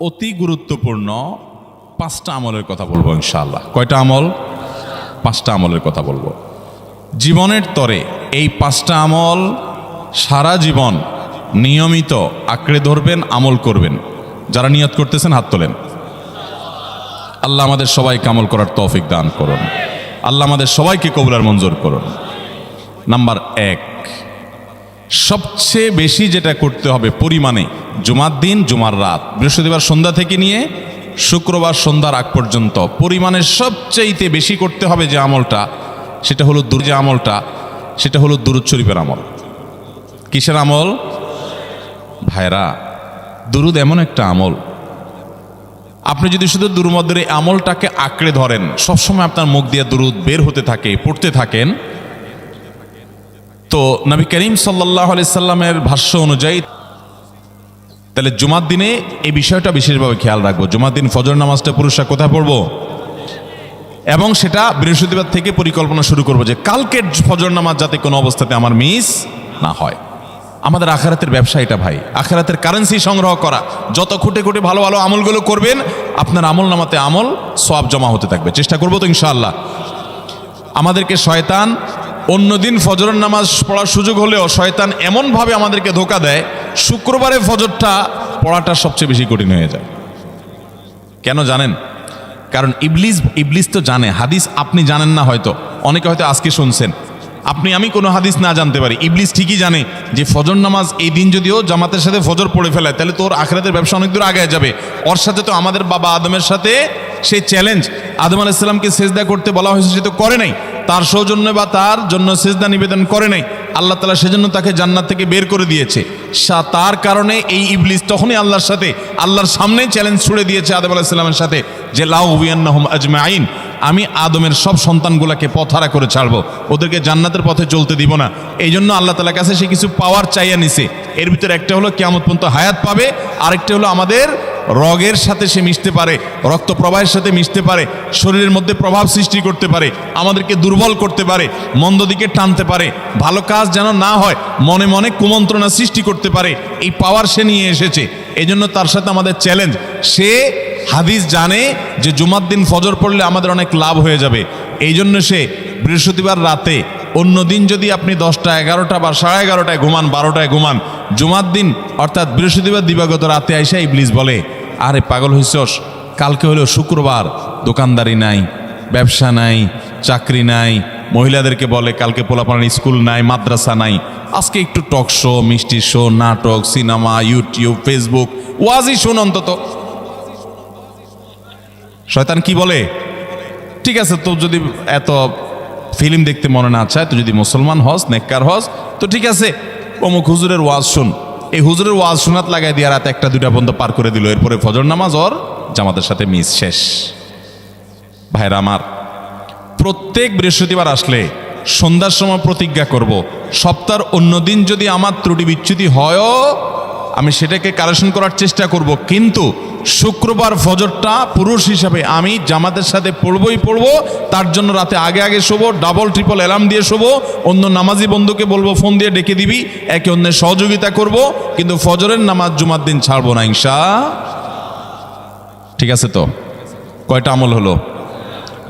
অতি গুরুত্বপূর্ণ 5টা আমলের কথা বলবো ইনশাআল্লাহ। কয়টা আমল? 5টা আমলের কথা বলবো। জীবনের তরে এই 5টা আমল সারা জীবন নিয়মিত আঁকড়ে ধরবেন, আমল করবেন। যারা নিয়ত করতেছেন হাত তোলেন। আল্লাহ আমাদের সবাইকে আমল করার তৌফিক দান করুন। আল্লাহ আমাদের সবাইকে কবুল মঞ্জুর করুন। নাম্বার 1, সবচেয়ে বেশি যেটা করতে হবে পরিমাণে, জুমার দিন, জুমার রাত, বৃহস্পতিবার সন্ধ্যা থেকে নিয়ে শুক্রবার সন্ধ্যার আগ পর্যন্ত পরিমাণে সবচেয়ে বেশি করতে হবে যে আমলটা, সেটা হলো দুরূদ শরীফের আমল। কিসের আমল? ভাইরা, দুরূদ এমন একটা আমল, আপনি যদি শুধু দুরূদের এই আমলটাকে আঁকড়ে ধরেন, সবসময় আপনার মুখ দিয়ে দুরূদ বের হতে থাকে, পড়তে থাকেন, তো নবী করিম সাল্লাল্লাহু আলাইহি সাল্লামের ভাষ্য অনুযায়ী তাহলে জুমার দিনে এই বিষয়টা বিশেষভাবে খেয়াল রাখবো। জুমার দিন ফজর নামাজটা পুরুষরা কোথায় পড়বো, এবং সেটা বৃহস্পতিবার থেকে পরিকল্পনা শুরু করবো যে কালকের ফজর নামাজ যাতে কোনো অবস্থাতে আমার মিস না হয়। আমাদের আখিরাতের ব্যবসা এটা ভাই, আখিরাতের কারেন্সি সংগ্রহ করা। যত খুঁটে খুঁটে ভালো ভালো আমলগুলো করবেন, আপনার আমল নামাতে আমল সওয়াব জমা হতে থাকবে। চেষ্টা করবো তো ইনশাআল্লাহ। আমাদেরকে শয়তান অন্যদিন ফজরের নামাজ পড়ার সুযোগ হলেও শয়তান এমনভাবে আমাদেরকে ধোঁকা দেয়, শুক্রবারে ফজরটা পড়াটা সবচেয়ে বেশি কঠিন হয়ে যায়। কেন জানেন? কারণ ইবলিস তো জানে হাদিস, আপনি জানেন না, হয়তো অনেকে হয়তো আজকে শুনছেন, আমি কোনো হাদিস না জানতে পারি, ইবলিস ঠিকই জানে যে ফজর নামাজ এই দিন যদিও জামাতের সাথে ফজর পড়ে ফেলায়, তাহলে তোর আখিরাতের ব্যবসা অনেক দূর আগে যাবে। ওর সাথে তো আমাদের বাবা আদমের সাথে সেই চ্যালেঞ্জ, আদম আলাইহিস সালামকে সিজদা করতে বলা হয়েছে, সে তো করে নাই, তার সৌজন্য বা তার জন্য সিজদা নিবেদন করে নাই। আল্লাহ তাআলা সেজন্য তাকে জান্নাত থেকে বের করে দিয়েছে। তার কারণে এই ইবলিস তখনই আল্লাহর সামনে চ্যালেঞ্জ ছুড়ে দিয়েছে আদম আলাইহিস সালামের সাথে যে লা উবিয়ান্নাহুম আজমাইন, আমি আদমের সব সন্তানগুলোকে পথহারা করে ছাড়বো, ওদেরকে জান্নাতের পথে চলতে দিব না। এই জন্য আল্লাহ তাআলার কাছে সে কিছু পাওয়ার চাইয়া নিছে। এর ভিতরে একটা হলো কিয়ামত পর্যন্ত হায়াত পাবে, আরেকটা হলো আমাদের রগের সাথে সে মিশতে পারে, রক্ত প্রবাহের সাথে মিশতে পারে, শরীরের মধ্যে প্রভাব সৃষ্টি করতে পারে, আমাদেরকে দুর্বল করতে পারে, মন্দ দিকে টানতে পারে, ভালো কাজ যেন না হয় মনে মনে কুমন্ত্রণা সৃষ্টি করতে পারে। এই পাওয়ার সে নিয়ে এসেছে। এই জন্য তার সাথে আমাদের চ্যালেঞ্জ। সে হাদিস জানে যে জুমার দিন ফজর পড়লে আমাদের অনেক লাভ হয়ে যাবে। এই জন্য সে বৃহস্পতিবার রাতে, অন্য দিন যদি আপনি 10টা, 11টা বা 11:30টায় ঘুমান, 12টায় ঘুমান, জুমার দিন অর্থাৎ বৃহস্পতিবার দিবাগত রাতে আইসা ইবলিস বলে, আরে পাগল হইছস, কালকে হলো শুক্রবার, দোকানদারি নাই, ব্যবসা নাই, চাকরি নাই, মহিলাদেরকে বলে কালকে পোলাপানের স্কুল নাই, মাদ্রাসা নাই, আজকে একটু টক শো, মিষ্টি শো, নাটক, সিনেমা, ইউটিউব, ফেসবুক, ওয়াজি শোন অন্তত। শয়তান কি বলে? ঠিক আছে, তো যদি এত ফিল্ম দেখতে মনে না চায়, তো যদি মুসলমান হস, নেককার হস, তো ঠিক আছে, অমুক হুজুরের ওয়াজ শুন। এই হুজুরের ওয়াজ শোনাত লাগাই দিয়ে রাতে 1টা 2টা পর্যন্ত পার করে দিল। এরপরে ফজর নামাজ ওর জামাতের সাথে মিস শেষ। ভাইরা আমার, প্রত্যেক বৃহস্পতিবার আসলে সন্ধ্যার সময় প্রতিজ্ঞা করব, সপ্তাহের অন্য দিন যদি আমার ত্রুটি বিচ্যুতি হয়ও আমি সেটাকে কারেকশন করার চেষ্টা করব, কিন্তু শুক্রবার ফজরটা পুরুষ হিসাবে আমি জামাতের সাথে পড়বই পড়বো। তার জন্য রাতে আগে শোবো, ডাবল ট্রিপল অ্যালার্ম দিয়ে শোবো, অন্য নামাজি বন্ধুকে বলবো ফোন দিয়ে ডেকে দিবি, একে অন্যের সহযোগিতা করব, কিন্তু ফজরের নামাজ জুমার দিন ছাড়বো না ইনশাআল্লাহ। ঠিক আছে তো? কয়টা আমল হলো?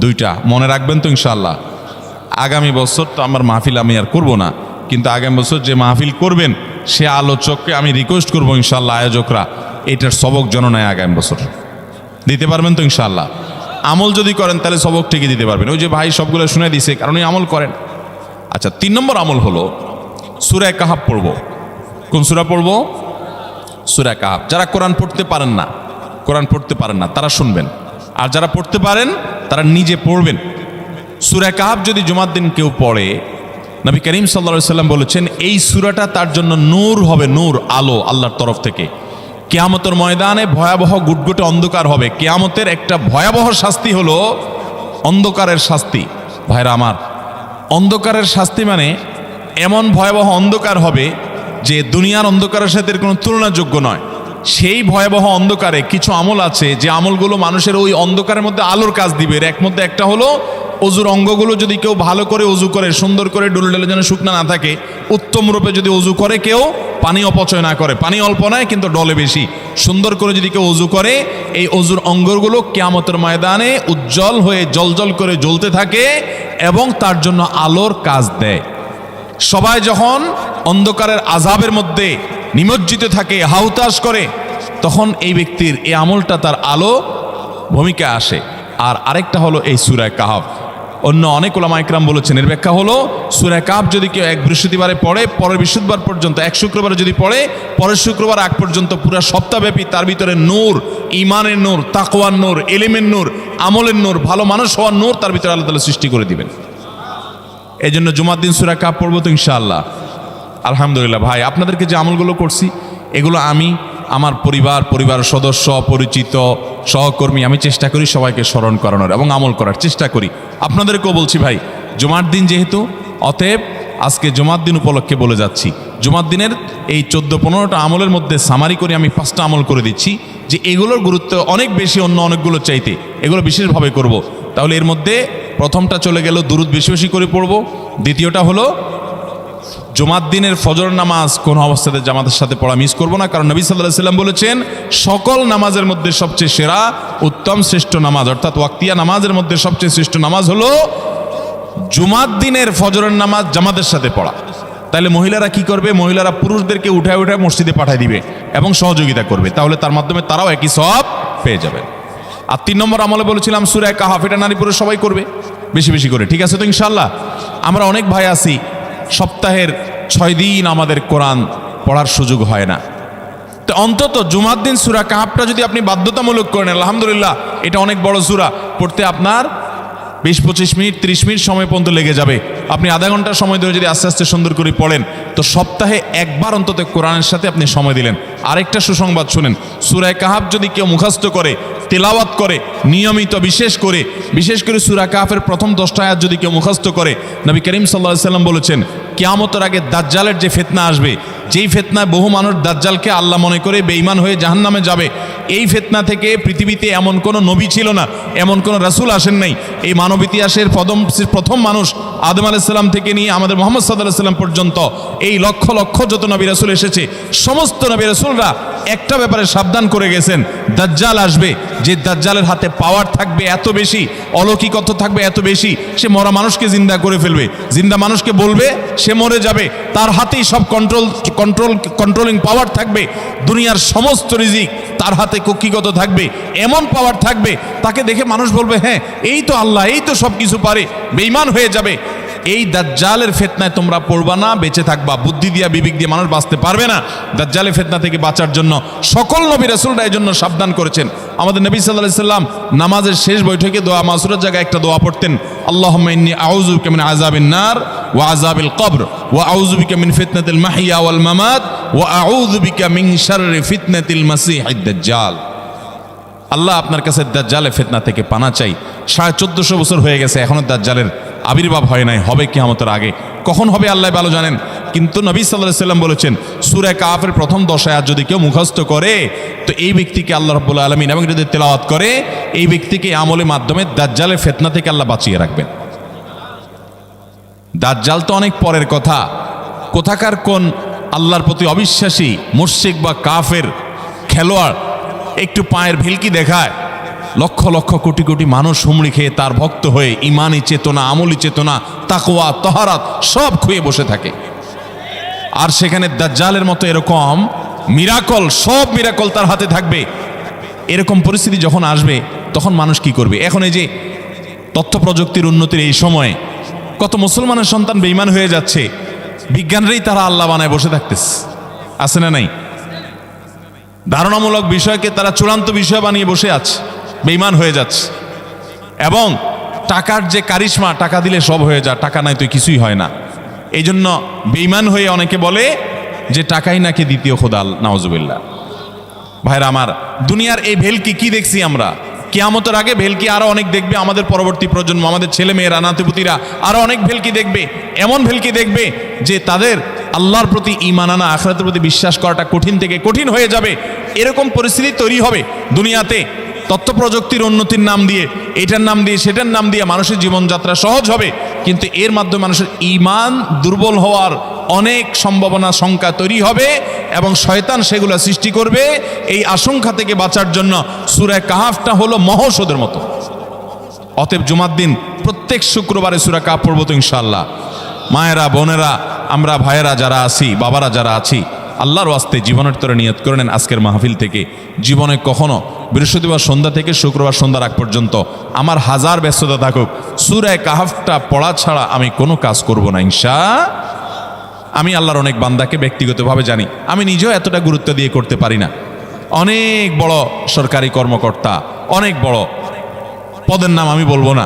2টা। মনে রাখবেন তো ইনশাআল্লাহ। আগামী বছর তো আমার মাহফিল আমি আর করব না, কিন্তু আগামী বছর যে মাহফিল করবেন সে আলোচককে আমি রিকোয়েস্ট করবো ইনশাআল্লাহ, আয়োজকরা এটার সবক যেন নেয় আগামী বছর। দিতে পারবেন তো ইনশাআল্লাহ? আমল যদি করেন তাহলে সবক ঠিকই দিতে পারবেন। ওই যে ভাই সবগুলো শুনে দিছে, কারণ এই আমল করেন। আচ্ছা, 3 নম্বর আমল হলো সূরা কাহাফ পড়ব। কোন সূরা পড়ব? সূরা কাহাফ। যারা কোরআন পড়তে পারেন না তারা শুনবেন, আর যারা পড়তে পারেন তারা নিজে পড়বেন। সূরা কাহাফ যদি জুমার দিন কেউ পড়ে, নবী করিম সাল্লাল্লাহু আলাইহি সাল্লাম বলেছেন এই সূরাটা তার জন্য নূর হবে, নূর, আলো আল্লাহর তরফ থেকে। কিয়ামতের ময়দানে ভয়াবহ গুটগুটে অন্ধকার হবে। কিয়ামতের একটা ভয়াবহ শাস্তি হলো অন্ধকারের শাস্তি। ভাইরা আমার, অন্ধকারের শাস্তি মানে এমন ভয়াবহ অন্ধকার হবে যে দুনিয়ার অন্ধকারের সাথে কোনো তুলনাযোগ্য নয়। সেই ভয়াবহ অন্ধকারে কিছু আমল আছে যে আমলগুলো মানুষের ওই অন্ধকারের মধ্যে আলোর কাজ দিবে। এর মধ্যে একটা হলো অজুর অঙ্গগুলো যদি কেউ ভালো করে অজু করে, সুন্দর করে ডুলে যেন শুকনা না থাকে, উত্তম রূপে যদি অজু করে কেউ, পানি অপচয় না করে, পানি অল্প নেয় কিন্তু ডলে বেশি, সুন্দর করে যদি কেউ অজু করে, এই অজুর অঙ্গগুলো কিয়ামতের ময়দানে উজ্জ্বল হয়ে জ্বলজ্বল করে জ্বলতে থাকে এবং তার জন্য আলোর কাজ দেয়। সবাই যখন অন্ধকারের আযাবের মধ্যে নিমজ্জিত থাকে, হাহুতাশ করে, তখন এই ব্যক্তির এই আমলটা তার আলো ভূমিকা আসে। আর আরেকটা হলো এই সূরা কাহফ। অন্য অনেক উলামা ইকরাম বলেছেন এর ব্যাখ্যা হলো সূরা কাহফ যদি কেউ এক বৃহস্পতিবারে পড়ে, পরের বৃহস্পতিবার পর্যন্ত, এক শুক্রবারে যদি পড়ে, পরের শুক্রবার আগ পর্যন্ত পুরো সপ্তাহব্যাপী তার ভিতরে নূর, ঈমানের নূর, তাকওয়ার নূর, ইলমের নূর, আমলের নূর, ভালো মানুষ হওয়ার নূর তার ভিতরে আল্লাহ তাআলা সৃষ্টি করে দিবেন। এই জন্য জুমার দিন সূরা কাহফ পড়বো তো ইনশাআল্লাহ। আলহামদুলিল্লাহ ভাই, আপনাদেরকে যে আমলগুলো করছি এগুলো আমি, আমার পরিবার সদস্য, পরিচিত, সহকর্মী, আমি চেষ্টা করি সবাইকে স্মরণ করানোর এবং আমল করার চেষ্টা করি। আপনাদেরকেও বলছি ভাই, জুমার দিন যেহেতু, অতএব আজকে জুমার দিন উপলক্ষে বলে যাচ্ছি, জুমার দিনের এই 14-15টা আমলের মধ্যে সামারি করে আমি 5টা আমল করে দিচ্ছি, যে এগুলোর গুরুত্ব অনেক বেশি অন্য অনেকগুলো চাইতে, এগুলো বিশেষভাবে করব। তাহলে এর মধ্যে প্রথমটা চলে গেল দুরুদ বেশি বেশি করে পড়ব। দ্বিতীয়টা হলো জুমার দিনের ফজর নামাজ কোনো অবস্থাতে জামাতের সাথে পড়া মিস করব না, কারণ নবী সাল্লাল্লাহু আলাইহি সাল্লাম বলেছেন সকল নামাজের মধ্যে সবচেয়ে সেরা, উত্তম, শ্রেষ্ঠ নামাজ, অর্থাৎ ওয়াক্তিয়া নামাজের মধ্যে সবচেয়ে শ্রেষ্ঠ নামাজ হলো জুমার দিনের ফজরের নামাজ জামাতের সাথে পড়া। তাহলে মহিলারা কি করবে? মহিলারা পুরুষদেরকে উঠায় উঠায় মসজিদে পাঠিয়ে দিবে এবং সহযোগিতা করবে, তাহলে তার মাধ্যমে তারাও একই সওয়াব পেয়ে যাবে। আর 3 নম্বর আমলে বলেছিলাম সূরা কাহফ, এটা নারী পুরুষ সবাই করবে বেশি বেশি করে, ঠিক আছে তো ইনশাআল্লাহ? আমরা অনেক ভাই আছি সপ্তাহের 6 দিন আমাদের কোরআন পড়ার সুযোগ হয় না, তো অন্তত জুমার দিন সূরা কাহফটা যদি আপনি বাধ্যতামূলক করেন, আলহামদুলিল্লাহ, এটা অনেক বড় সূরা, পড়তে আপনার 20-25 মিনিট 30 মিনিট সময় পর্যন্ত লেগে যাবে। আপনি আধা ঘন্টা সময় ধরে যদি আস্তে আস্তে সুন্দর করে পড়েন, তো সপ্তাহে একবার অন্তত কোরআনের সাথে আপনি সময় দিলেন। আরেকটা সুসংবাদ শুনেন, সূরা কাহফ যদি কেউ মুখস্থ করে, তেলাওয়াত করে নিয়মিত, বিশেষ করে সূরা কাহফের প্রথম 10টা আয়াত যদি কেউ মুখস্থ করে, নবী করিম সাল্লাল্লাহু আলাইহি সাল্লাম বলেছেন কিয়ামতের আগে দাজ্জালের যে ফিতনা আসবে, যেই ফিতনায় বহু মানুষ দাজ্জালকে আল্লাহ মনে করে বেঈমান হয়ে জাহান্নামে যাবে, এই ফিতনা থেকে পৃথিবীতে এমন কোনো নবী ছিল না, এমন কোনো রাসূল আসেন নাই। এই মানব ইতিহাসের প্রথম মানুষ আদম আলাইহিস সালাম থেকে নিয়ে আমাদের মুহাম্মদ সাল্লাল্লাহু আলাইহি সাল্লাম পর্যন্ত এই লক্ষ লক্ষ যত নবী রাসূল এসেছে, সমস্ত নবী রাসূলরা একটা ব্যাপারে সাবধান করে গেছেন, দাজ্জাল আসবে, যে দাজ্জালের হাতে পাওয়ার থাকবে এত বেশি, অলৌকিকত্ব থাকবে এত বেশি, সে মরা মানুষকে জিন্দা করে ফেলবে, জিন্দা মানুষকে বলবে সে মরে যাবে, তার হাতেই সব কন্ট্রোলিং পাওয়ার থাকবে, দুনিয়ার সমস্ত রিজিক তার হাতে কক্ষিগত থাকবে, এমন পাওয়ার থাকবে তাকে দেখে মানুষ বলবে হ্যাঁ এই তো আল্লাহ, এই তো সব কিছু পারে, বেঈমান হয়ে যাবে। এই দাজ্জালের ফিতনায় তোমরা পড়বা না, বেঁচে থাকবা। বুদ্ধি দিয়া বিবেক দিয়ে মানুষ বাঁচতে পারবে না। দাজ্জালের ফিতনা থেকে বাঁচার জন্য সকল নবী রাসূলরা এই জন্য সাবধান করেছেন। আমাদের নবী সাল্লাল্লাহু আলাইহি সাল্লাম নামাজের শেষ বৈঠকে দোয়া মাসুরের জায়গায় একটা দোয়া পড়তেন, আল্লাহুম্মা ইন্নী আউযু বিকা মিন আযাবিন নার ওয়া আযাবিল কবর ওয়া আউযু বিকা মিন ফিতনাতিল মাহইয়া ওয়াল মামাত ওয়া আউযু বিকা মিন শাররি ফিতনাতিল মাসীহিদ দাজ্জাল। আল্লাহ আপনার কাছে দাজ্জালের ফিতনা থেকে পানা চাই। 1450 বছর হয়ে গেছে, এখনো দাজ্জালের আবির্ভাব হয় নাই, হবে কিয়ামতের আগে, কখন হবে আল্লাহ ভালো জানেন। কিন্তু নবী সাল্লাল্লাহু আলাইহি সাল্লাম বলেছেন সূরা কাহফের প্রথম 10 আয়াত যদি কেউ মুখস্থ করে, তো এই ব্যক্তিকে আল্লাহ রাব্বুল আলামিন এবং যদি তেলাওয়াত করে, এই ব্যক্তিকে আমলের মাধ্যমে দাজ্জালের ফিতনা থেকে আল্লাহ বাঁচিয়ে রাখবেন। দাজ্জাল তো অনেক পরের কথা, কোথাকার কোন আল্লাহর প্রতি অবিশ্বাসী মুশরিক বা কাফের খেলোয়াড় একটু পায়ের ভিলকি দেখায়, লক্ষ লক্ষ কোটি কোটি মানুষ হুমড়ি খেয়ে তার ভক্ত হয়ে ইমানি চেতনা, আমলি চেতনা, তাকওয়া, তাহারাত সব খুঁয়ে বসে থাকে। আর সেখানে দাজ্জালের মতো এরকম মিরাকল, সব মিরাকল তার হাতে থাকবে। এরকম পরিস্থিতি যখন আসবে তখন মানুষ কি করবে? এখন এই যে তথ্য প্রযুক্তির উন্নতির এই সময়ে কত মুসলমানের সন্তান বেঈমান হয়ে যাচ্ছে, বিজ্ঞানরাই তারা আল্লাহ বানায় বসে থাকতেছে, আছে না নাই? ধারণামূলক বিষয়কে তারা চূড়ান্ত বিষয় বানিয়ে বসে আছে, বেঈমান হয়ে যাচ্ছে। এবং টাকার যে কারিশমা, টাকা দিলে সব হয়ে যায়, টাকা নাই তো কিছুই হয় না। এই জন্য বেঈমান হয়ে অনেকে বলে যে টাকাই নাকি দ্বিতীয় খোদা, নাউজুবিল্লাহ। ভাইরা আমার, দুনিয়ার এই ভেলকি কি দেখছি আমরা, কিয়ামতের আগে ভেলকি আরো অনেক দেখবে আমাদের পরবর্তী প্রজন্ম, আমাদের ছেলে মেয়েরা, নাতিপুতিরা আরো অনেক ভেলকি দেখবে। এমন ভেলকি দেখবে যে তাদের আল্লাহর প্রতি ঈমান আনা, আখিরাতের প্রতি বিশ্বাস করাটা কঠিন থেকে কঠিন হয়ে যাবে। এরকম পরিস্থিতি তৈরি হবে দুনিয়াতে। তথ্য প্রযুক্তির উন্নতির নাম দিয়ে, এটার নাম দিয়ে, সেটার নাম দিয়ে মানুষের জীবনযাত্রা সহজ হবে, কিন্তু এর মাধ্যমে মানুষের ঈমান দুর্বল হওয়ার অনেক সম্ভাবনা শঙ্কা তৈরি হবে এবং শয়তান সেগুলো সৃষ্টি করবে। এই আশঙ্কা থেকে বাঁচার জন্য সূরা কাহাফটা হলো মহৌষধের মতো। অতএব জুমার দিন প্রত্যেক শুক্রবারে সূরা কাহাফ পড়বো তো ইনশাআল্লাহ। মায়েরা, বোনেরা, আমরা ভাইয়েরা যারা আছি, বাবারা যারা আছি, আল্লাহর ওয়াস্তে জীবনের তরে নিয়ত করে নেন আজকের মাহফিল থেকে জীবনে কখনো বৃহস্পতিবার সন্ধ্যা থেকে শুক্রবার সন্ধ্যার আগ পর্যন্ত আমার হাজার ব্যস্ততা থাকুক, সূরা কাহাফটা পড়া ছাড়া আমি কোনো কাজ করব না আমি আল্লাহর অনেক বান্দাকে ব্যক্তিগতভাবে জানি, আমি নিজেও এতটা গুরুত্ব দিয়ে করতে পারি না। অনেক বড় সরকারি কর্মকর্তা, অনেক বড় পদের নাম আমি বলবো না,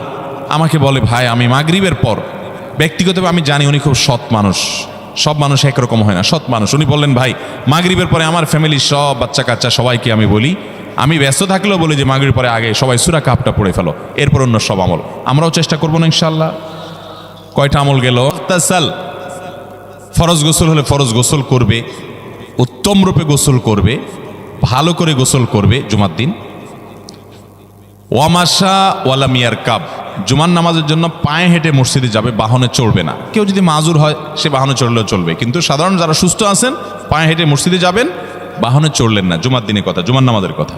আমাকে বলে ভাই আমি মাগরিবের পর, ব্যক্তিগতভাবে আমি জানি উনি খুব সৎ মানুষ, সব মানুষ একরকম হয় না, সৎ মানুষ। উনি বললেন ভাই মাগরিবের পরে আমার ফ্যামিলির সব বাচ্চা কাচ্চা সবাইকে আমি বলি, আমি ব্যস্ত থাকলেও বলি যে মাগরিবের পরে আগে সবাই সূরা কাহাফটা পড়ে ফেলো, এরপর অন্য সব আমল। আমরাও চেষ্টা করবো না ইনশাআল্লাহ। কয়টা আমল গেল? তাসাল, ফরজ গোসল হলে ফরজ গোসল করবে, উত্তম রূপে গোসল করবে, ভালো করে গোসল করবে জুমার দিন। ওয়ামাশা ওয়ালাম ইয়ারকাব, জুমার নামাজের জন্য পায়ে হেঁটে মসজিদে যাবে, বাহনে চড়বে না। কেউ যদি মাজুর হয় সে বাহনে চড়লেও চলবে, কিন্তু সাধারণ যারা সুস্থ আছেন পায়ে হেঁটে মসজিদে যাবেন, বাহনে চড়লেন না। জুমার দিনের কথা, জুমার নামাজের কথা।